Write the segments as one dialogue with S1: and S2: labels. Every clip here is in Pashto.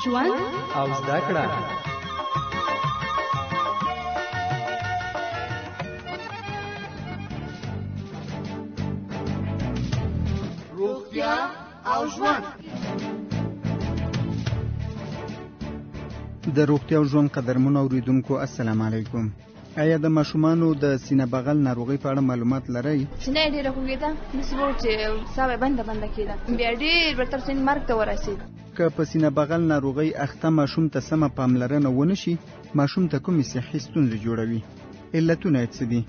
S1: ژوند
S2: او زده کړه.
S3: روغتیا او ژوند.
S4: د روغتیا او ژوند قدرمنو اوریدونکو السلام علیکم. آیا د ماشومانو د سینه بغل ناروغي په اړه معلومات لرئ؟
S5: سینه یې ډېره خوږېده، داسې به و چې ساه یې بنده کېده، بیا ډېر به تر سین مرګ ته ورسېد.
S4: که په سینه بغل ناروغۍ اخته ماشوم ته سمه پاملرنه ونه شي، ماشوم ته کومې صحي ستونزې جوړوي؟ علتونه یې څه دي؟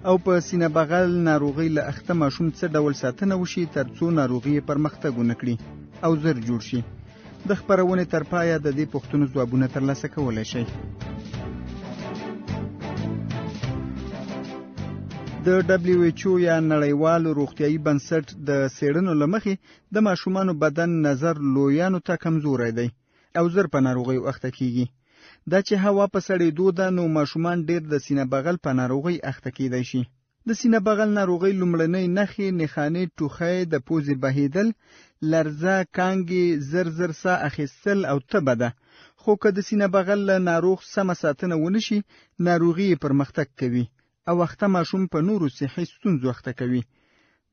S4: او په سینه بغل ناروغۍ له اخته ماشوم څه ډول ساتنه وشي تر څو ناروغي پرمختګ ونه کړي او زر جوړ شي؟ د خپرونې تر پایه د دې پوښتنو ځوابونه ترلاسه کولی شئ. د WHO یا نړیوال روغتیايي بنسټ د څېړنو له مخې د ماشومانو بدن نظر لویانو ته کمزوری دی او زر په ناروغیو اخته کیږي. دا چې هوا په سړېدو ده نو ماشومان ډېر د سینه بغل په ناروغۍ اخته کیدی شي. د سینه بغل ناروغۍ لومړنۍ نښې نښانې ټوخی، د پوزې بهیدل، لرزه، کانګې، زر ساه اخیستل او تبه ده. خو که د سینه بغل له ناروغ سمه ساتنه ونه شي، ناروغي یې پرمختګ کوي او اخته ماشوم په نورو صحي ستونزو اخته کوي.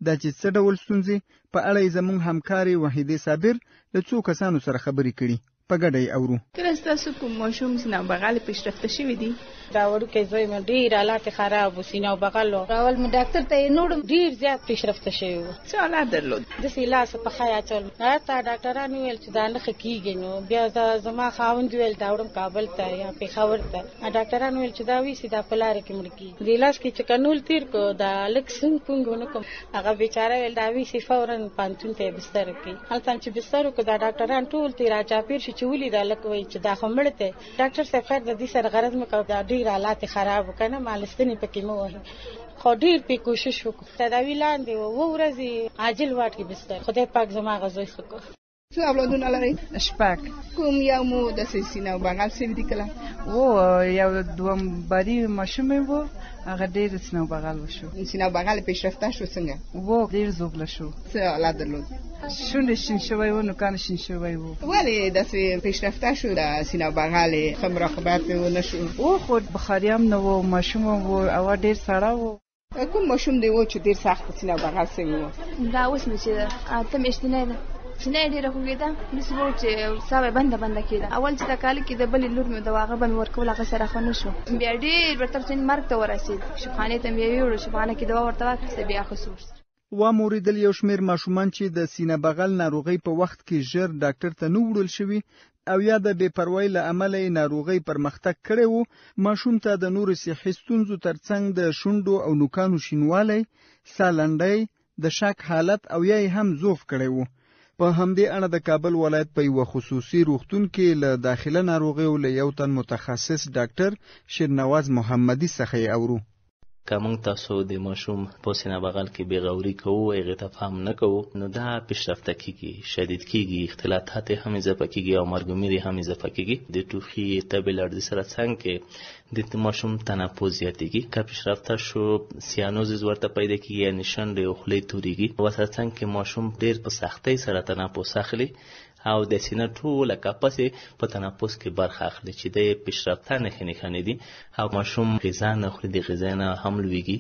S4: دا چې څه ډول ستونزې په اړه یې زموږ همکارې وحیدې صابر له څو کسانو سره خبرې کړي. په ګډه یې اورو.
S6: کله ستاسو کوم ماشوم سینه بغل پیشرفته شوی دی؟
S7: دا وړوکی زوی مې ډېر حالات خراب و، سینه بغل و. راول مې ډاکټر ته یې نوړم، ډېر زیات پیشرفته شوی و.
S6: څه حالات درلود؟
S7: داسې لاس په ښه اچول، هلته ډاکټران وویل چې دا نښه کېږي. نو بیا زما خاوند ویل دا وړم کابل ته یا پېښور ته. ډاکټران ویل چې دا ویسي دا په لارې کې مړ کېږي. دې لاس کې چې کنول تېر کړو، دا لږ سنګ پونګ ونه کړم، هغه بیچاره ویل دا ویسي فوراً پوهنتون ته یې بستر کړي. هلته چې بستر وکړو، دا ډاکټران ټول ترې راچاپېر شو چې ولې دا لږ وایي چې دا خو مړ دی. ډاکټر صاحب خیر د دې سره غرض مې کاوه، دا ډېر حالات خراب و که نه، مالستنې پکې مه وهي. خو ډېر پې کوشش وکړو، تداوي لاندې و، 2 ورځې عاجل واټ کې بستر. خدای پاک زما هغه زوی ښه کړ.
S6: څو اولادونه لرئ؟
S8: 6.
S6: کوم یو مو داسې سینه بغل شوي دي کله؟
S8: یو دوم باري ماشوم و، هغه ډېر سینه بغل وشو.
S6: سینه بغل پیشرفته شو څنګه؟
S8: ډېر زوبله شو.
S6: څه حالت درلود؟
S8: شونډې شین شوی و، نوکان شین شوی و.
S6: ولې داسې پیشرفته شو د سینه بغل ښه مراقبت ونه شو؟
S8: خو بخاري هم نه و، ماشوم و، هوا ډېر سړه و.
S6: کوم ماشوم دی و چې ډېر سخت سینه بغل شوی و؟
S5: دا اوس مې چې 8 میاشتنی ده، سینه یې ډېره خوږېده، داسې به و چې ساه یې بنده کېده. اول چې د کاله کې د بلې لور مې د هغه به مې ورکول، هغه سره ښه نه شو. بیا ډېر به تر سین مرګ ته ورسېد. شفاخانې ته مې یوړو، شفاخانه کې دوا ورته واخیسته، بیا ښه شو.
S4: واورېدل یو شمېر ماشومان چې د سینه بغل ناروغۍ په وخت کې ژر ډاکټر ته نه وړل شوي او یا د بې پروایۍ له امله یې ناروغۍ پرمختګ کړی و، ماشوم ته د نورو صحي ستونزو ترڅنګ د شونډو او نوکانو شینوالی، ساه لنډۍ، د شک حالت او یا یې هم ضعف کړی و. په همدې اړه د کابل ولایت په یوه خصوصي روغتون کې له داخله ناروغیو له یو تن متخصص ډاکټر شیرنواز محمدي څخه یې اورو.
S9: که موږ تاسو د ماشوم په سینه بغل کې بېغوري کوو، هغې ته پام نه کوو، نو دا پیشرفته کېږي، شدید کېږي، اختلاطات یې هم اضافه کېږي او مرګومیر یې هم اضافه کېږي. د ټوخي، تبې، لړزې سره څنګ کې د ماشوم تنفس زیاتېږي. که پیشرفته شو، سیانوزیس ورته پیدا کېږي، یعنې شونډې او خولې توریږي. ورسره څنګ کې ماشوم ډېر په سختۍ سره تنفس اخلي او د سینه ټوله کپس په تنفس کې برخه اخلي، چې د پیشرفته نښانې دي. او ماشوم غذا نه خوري، د غذا نه هم لویږي،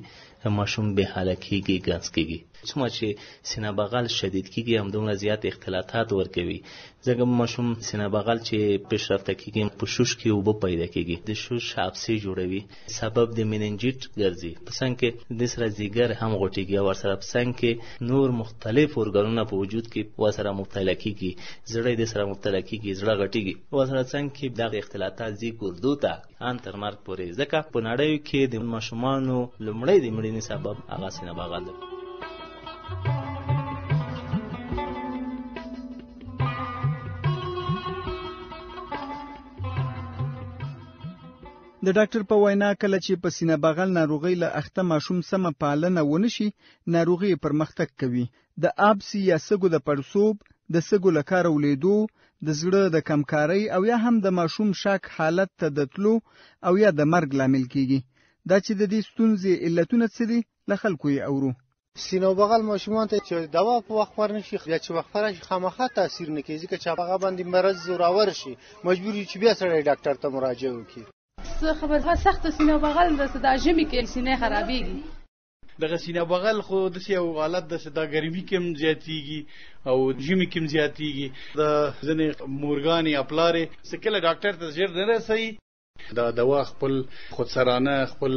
S9: ماشوم بې حاله کېږي، ګنګس کېږي. څومره چې سینه بغل شدید کېږي همدومره زیات اختلاطات ورکوي. ځکه ماشوم سینه بغل چې پیشرفته کېږي، په شوش کې اوبه پیدا کېږي، د شوش حبسې جوړوي، سبب د میننجیټ ګرځي. په څنګ کې د سره ځیګر هم غوټېږي او ورسره په څنګ کې نور مختلف ارګانونه په وجود کې ورسره مبتلا کېږي، زړه د سره مبتلا کېږي، زړه غټېږي. ورسره څنګ کې دغه اختلاطات ځي ګردو ته ان تر مرګ پورې. ځکه په نړۍ کې د ماشومانو لومړی د مړینې سبب هغه سینه بغل دی.
S4: د ډاکټر په وینا کله چې په سینه بغل ناروغۍ له اخته ماشوم سمه پالنه ونه شي، ناروغي پرمختګ کوي. د آبسي یا سږو د پړسوب، د سږو له کاره ولیدو، د زړه د کمکارۍ او یا هم د ماشوم شک حالت ته د تلو او یا د مرګ لامل کیږي. دا چې د دې ستونزې علتونه څه دي، له خلکو یې اورو.
S1: سینه بغل ماشومان ته چې دوا په وخت ورنشي یا چې وخت راشي خامخا تاثیر نه کوي ځکه چې هغه باندې مرض زوراور شي مجبور چې بیا سره ډاکټر ته مراجعه وکړي.
S2: څه خبره سخت سینه بغل د صدا ژمي کې سینه خرابېږي.
S10: دغه سینه بغل خو د یو حالت د صدا ګرمي کې زیاتېږي او ژمي کې زیاتېږي. د ځنې مورګانې خپلارې سکله ډاکټر ته ژر نه رسي. دا دوا خپل خودسرانه خپل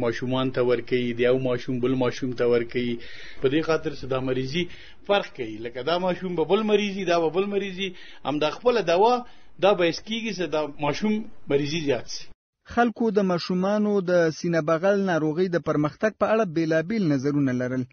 S10: ماشومان ته ورکوي، د یو ماشوم بل ماشوم ته ورکوي. په دې خاطر چې دا مریضي فرق کوي، لکه دا ماشوم به بل مریضي دا به بل مریضي، هم د خپل دوا دا باعث کیږي چې دا ماشوم مریضي زیات شي.
S4: خلکو د ماشومانو د سینه بغل ناروغي د پرمختګ په اړه بیلابیل نظرونه لرل.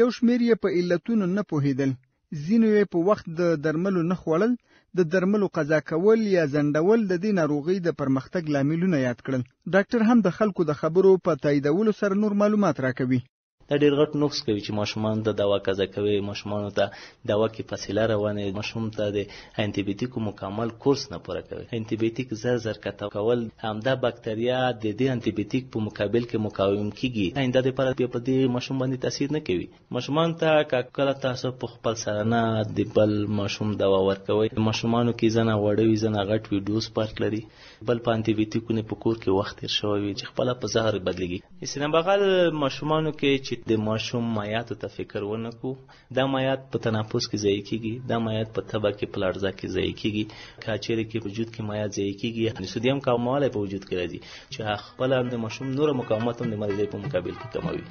S4: یو شمیر یې په علتونو نه پوهیدل، ځینو یې په وخت د درملو نه خوړل، د درملو قضا کول یا ځنډول د دې ناروغي د پرمختګ لاملونه یاد کړل. ډاکټر هم د خلکو د خبرو په تاییدولو سره نور معلومات راکوي.
S9: دا ډېر غټ نقص کوي چې ماشومان د دوا قضا کوي، ماشومانو ته دوا کې فاصله روانه، ماشوم ته د انټي بیوټیکو مکمل کورس نه پوره کوي. انټي بیوټیک زر کته کول همدا باکتریا د دې انټي بیوټیک په مقابل کې مقاوم کیږي، آینده د پر په دې ماشوم باندې تاثیر نه کوي. ماشومان ته کله تاسو په خپل سره نه د بل ماشوم دوا ورکوي. ماشومانو کې زنه وړوي زنه غټ وي ډوز فرق لري، بل په انټي بیوټیکو نه په کور کې وخت تیر شوی چې خپل په زهر بدلېږي. سینه بغل ماشومانو کې د ماشوم مایعاتو ته فکر ونه کو، دا مایعات په تنفس کې ضایع کیږي، دا مایعات په تبه کې په لړزه کې ضایع کیږي، کاچېرې کې وجود کې مایعات ضایع کیږي، یعنی سودیم کموالی په وجود کې راځي چې خپل د ماشوم نور مقاومت هم د مریضۍ په مقابل کې کموي.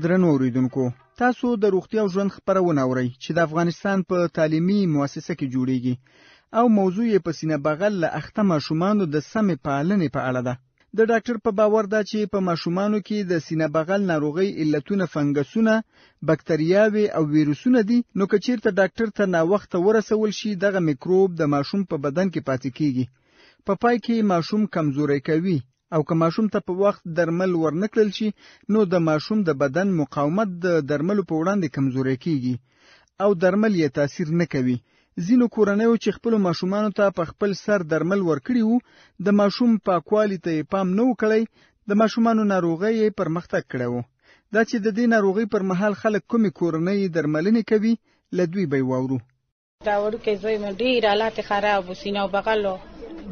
S4: درنو اوریدونکو، تاسو د روغتیا او ژوند خبرونه اورئ چې د افغانستان په تعلیمي مؤسسه کې جوړیږي او موضوع یې په سینه بغل له اخته ماشومانو د سمې پالنې په اړه ده. د ډاکټر په باور ده چې په ماشومانو کې د سینه بغل ناروغۍ علتونه فنګسونه، بکتریاوې او ویروسونه دي، نو که چیرته ډاکټر ته ناوخته ورسول شي دغه میکروب د ماشوم په بدن کې پاتې کیږي، په پای کې ماشوم کمزوری کوي او که ماشوم ته په وخت درمل ورنکړل شي نو د ماشوم د بدن مقاومت د درملو په وړاندې کمزوری کیږي او درمل یې تاثیر نه کوي. ځینو کورنیو چې خپل ماشومانو ته په خپل سر درمل ورکړي وو، د ماشوم پاکوالي ته پام نه وکړي، د ماشومانو ناروغۍ پرمختګ کړی وو. دا چې د دې ناروغۍ پر مهال خلک کومې کورنۍ درملنې کوي له دوی به واورو.
S7: دا وړوکی زوی مې ډېر حالات خراب و، سینه بغل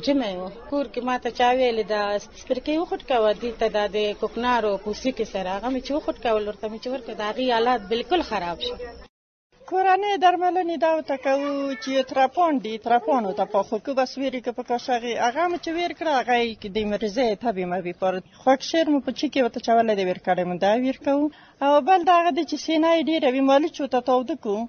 S7: جمع و، کور کې ما ته چا ویلې دا سپرکۍ وخوټکوه دې ته دا د کوکنارو پوستکي سره، هغه مې چې وخوټکول ورته مې چې ورکړه د هغې حالات بالکل خراب شو.
S11: کورنۍ درملنې دا ورته کوو چې تراپون دي، تراپون ورته پاخو که بس ویرې که په کاشغې هغه مې چې ویر کړه هغه یې د مریضۍ تبې مبې پر خوږ شیر مو په چکې ورته چولی دی ویر کړی مو دا ویر کوو. او بل د هغه دی چې سینه یې ډېره وي مالوچ ورته تاوده کړو،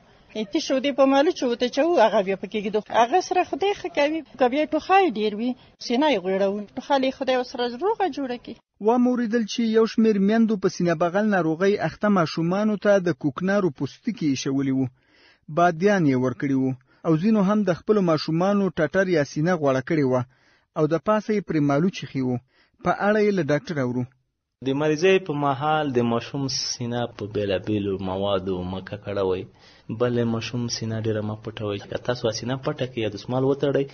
S11: تیشو دی په مالوچ ورته چوو هغه بیا پکې ږدو، هغه سره خدای ښه کوي. که بیا ټوخی ډېر وي سینه یې غوړوو، ټوخلی خدای ورسره روغه جوړه کړي.
S4: واوریدل چې یو شمېر میندو په سینه بغل ناروغۍ اخته ماشومانو ته د کوکنارو پوستکي ایښولي وو، بادیان یې ورکړي وو او ځینو هم د خپلو ماشومانو ټټر یا سینه غوړه کړې وه او د پاسه یې پرې مالوچ ایښي وو. په اړه یې له ډاکټر اورو.
S9: د مریضۍ په مهال د ماشوم سینه په بیلابیلو موادو مکه کړه وای، بل ماشوم سینه ډېره مه پټوئ. که تاسو سینه پټه کړئ یا دسمال وتړئ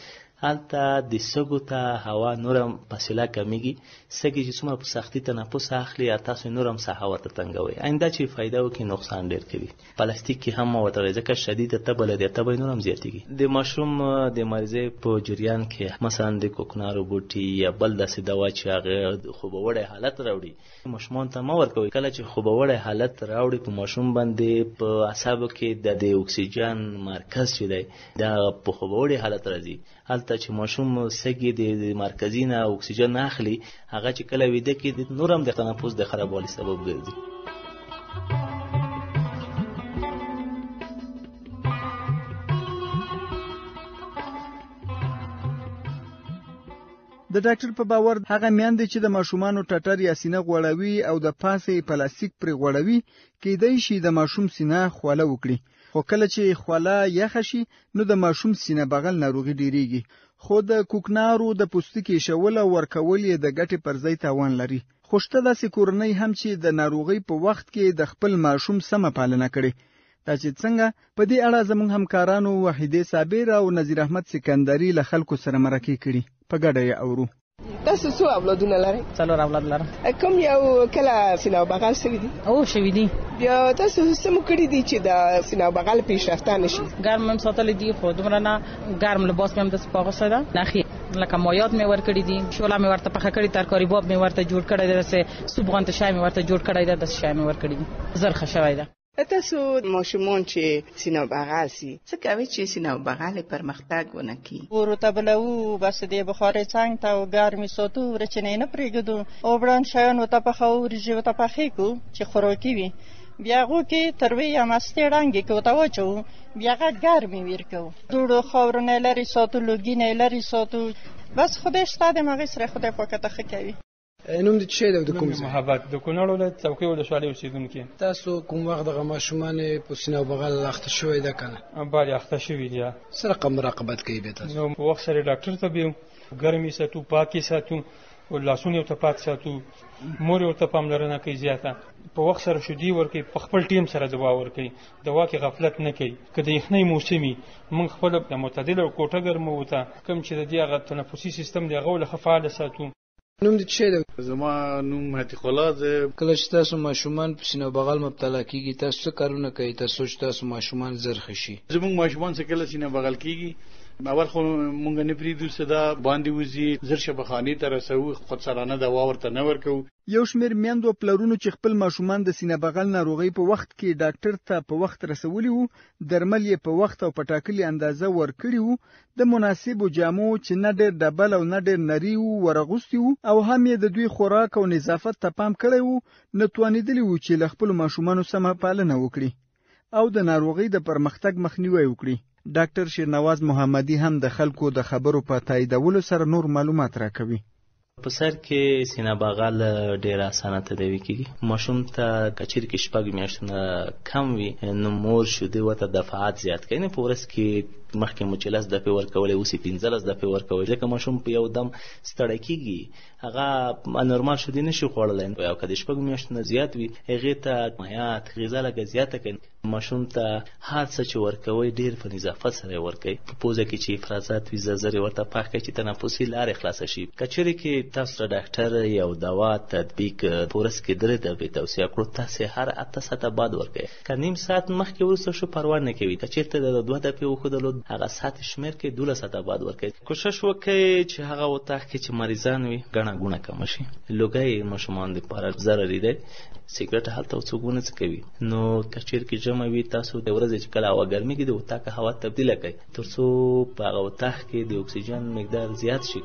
S9: هلته د سږو ته هوا نورم فاصله کمیږي، سږي چې څومره په سختي تنفس اخلي یا تاسو نورم ساحه ورته تنګوئ، آینده چې فایده وکړي نقصان ډېر کوي. پلاستیک کې هم مه وتړئ ځکه شدیده تبه لري، تبه نورم زیاتېږي. د ماشوم د مریضۍ په جریان کې مثلا د کوکنارو بوټي یا بل داسې دوا چې هغه خوبوړی حالت راوړي ماشومان ته مه ورکوئ. کله چې خوبوړی حالت راوړي په ماشوم باندې په اعصابو کې د اکسیجن مرکز چې دی دا په خوبوړی حالت راځي، هلته چې ماشوم سږي د مرکزي نه اکسیجن اخلي هغه چې کله ویده کې نورم د تنفس د خرابوالي سبب ګرځي.
S4: د ډاکټر په باور هغه میندې چې د ماشومانو ټټر یا سینه غوړوي او د پاسه پلاستیک پرې غوړوي کیدای شي د ماشوم سینه خوله وکړي، خو کله چې خوله یخه شي نو د ماشوم سینه بغل ناروغي ډیریږي. خو د کوکنارو د پوستکي ایښول او ورکول یې د ګټې پر ځای تاوان لري. خو شته داسې کورنۍ هم چې د ناروغۍ په وخت کې د خپل ماشوم سمه پالنه کړي. دا چې څنګه په دې اړه زموږ همکارانو وحیدې صابر او نظیر احمد سکندري له خلکو سره مرکې کړي. په ګډه یې اورو.
S12: تاسو څو اولادونه لرئ؟
S13: 4 اولاد لرم.
S12: کوم یو کله سینه بغل شوی دي؟
S13: او شوی دي.
S12: بیا تاسو سمو کړی دي چې د سینه بغل پیشرفته نشي؟
S13: ګرم هم ساتل دي، خو دومره نه ګرم لباس هم د سپاغه سره نه خي لکه مایات مې ور کړی دي، شوله مې ورته پخه کړی، ترکاری باب مې ورته جوړ کړی دی، سه سوپ غونته شای مې ورته جوړ کړی دی، د شای مې ور کړی دی، زر خشوي ده.
S6: تاسو ماشومان چې سینه بغل سي څه کوي چې سینه بغل پرمختګ ونکړي؟
S11: ورته بلو بس دې بخاري څنګه ته او ګرمي ساتو ورچنې نه پرېږدو او بران شایان وته پخو ورجې وته پخې کو چې خوراکي وي، بیا غو کې تروي یا مستې رنګ کې وته واچو، بیا غټ ګرمي ورکو، دوړو خاورونه لري ساتو، لوګینه لري ساتو، بس خدای ستاده مغه سره خدای پاکه ته کوي.
S14: نوم د چي د کوم ځای؟
S15: محبت د کونړ ولایت څوکۍ ولسوالۍ اوسیدونکي.
S14: تاسو کوم وخت د ماشومان په سینه بغل اخته شوی ده کنه؟
S15: باندې اخته شوی دي.
S14: سره کوم مراقبت کوي به تاسو؟
S15: نو په وخت سره ډاکټر ته بیو، ګرمي ساتو، پاکي ساتو، او لاسونه ته پاک ساتو، مور ورته پاملرنه کوي زیاته، په وخت سره شودي ورکي، په خپل ټیم سره دوا ورکي، دوا کې غفلت نه کوي. کله یخنۍ موسمي موږ خپل د معتدل او کوټه ګرمو وته کوم چې د دې هغه تنفسي سیستم دی هغه له فعال ساتو.
S14: نوم د چي د؟
S10: زما نوم عتیق الله ده.
S14: کله چې تاسو ماشومان په سینه بغل مبتلا کیږي تاسو څه کارونه کوي ترڅو چې تاسو ماشومان زر خشي؟
S10: زموږ ماشومان څه کله سینه بغل کیږي اول خو مونږ نه پریدو صدا باندې وزي زر شبخانی ته رسو، خود سرانه دوا ورته نه ورکو.
S4: یو شمېر میندو پلرونو چې خپل ماشومان د سینه بغل ناروغۍ په وخت کې ډاکټر ته په وخت رسولي وو، درمل یې په وخت او په ټاکلي اندازه ورکړي وو، د مناسبو جامو چې نه ډېر ډبل او نه ډېر نري وو ورغوستي وو، او هم یې د دوی خوراک او نظافت ته پام کړی وو، نه توانېدلي وو چې له خپلو ماشومانو سمه پالنه وکړي او د ناروغۍ د پرمختګ مخنیوی وکړي. ډاکټر شیرنواز محمدي هم د خلکو د خبرو په تاییدولو سره نور معلومات راکوي.
S9: په سر کې سینه بغل ډیر اسانه تداوی کیږي. ماشوم ته کچیر کې شپږ میاشتونه کم وي نو مور شوده وته دفعات زیات کوي، نه په ورځ کې مخکې مو 40 دفعې ورکولې اوس 15 دفعې ورکوي، ځکه ماشوم په یو دم ستړی کیږي، هغه نورمال شوده نشي خوړلای، او کله شپږ میاشتونه زیات وي هغه ته مایات غذا لګ زیاته کوي. ماشوم ته هر څه چې ورکوي ډیر په نظافت سره ورکوي، په پوزه کې چې افرازات وي زر ورته پاک کړي چې تنفسي لارې خلاص شي. کچېرې کې تاسو ډاکټر یو دوا تطبیق پورس کې درې دفعې توصیه کړو، تاسو هر 8 ساعته بعد ورکوي، که نیم ساعت مخکې ورسره شو پروا نه کوي، کچېرته د 2 دفعې وخدلو هغه ساعت شمیر کې 12 ساعته بعد ورکوي. کوشش وکړئ چې هغه وته کې چې مریضان وي غنا غونه کم شي. لوګي ماشومان لپاره ضروري دی، سیګریټ هلته څوګونه څه کوي، نو کچېر کې جمع وي تاسو د ورځې چې کله هوا ګرمي کې د وتاکه هوا تبدیل کړئ ترڅو په هغه وتاخ کې د اکسیجن مقدار زیات شي.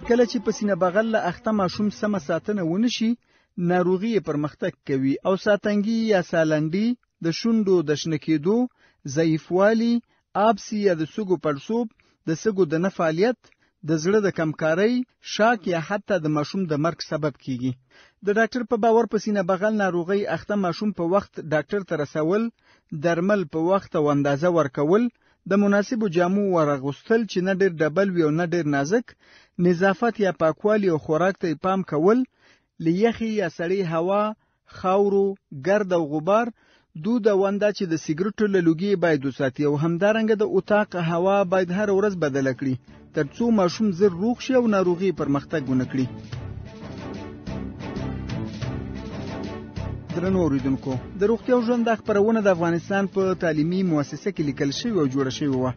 S4: کله چې په سینه بغل له اخته ماشوم سمه ساتنه ونشي، ناروغي پرمختګ کوي او ساتنګي یا سالنډي، د شونډو د شنه کېدو، ضعیفوالي، آبسي یا د سږو پړسوب، د سږو د نه فعالیت، د زړه د کمکارۍ، شاک یا حتی د ماشوم د مرګ سبب کیږي. د ډاکټر په باور په سینه بغل ناروغي اخته ماشوم په وخت ډاکټر ته رسول، درمل په وخت او اندازه ورکول، د مناسبو جامو ورغوستل چې نه ډېر ډبل وي او نه ډېر نازک، نظافت یا پاکوالی او خوراک ته پام کول، له یخي یا سړې هوا، خاورو، ګرد او غبار، دود او انده چې د سیګریټو له لوګي باید وساتي، او همدارنګه د اتاق هوا باید هر ورځ بدله کړي ترڅو ماشوم زر روغ شي او ناروغي پرمختګ ونه کړي. درنو اوریدونکو، د روغتیا او ژوند خبرونه د افغانستان په تعلیمي مؤسسه کې لیکل شوی او جوړه شوی و.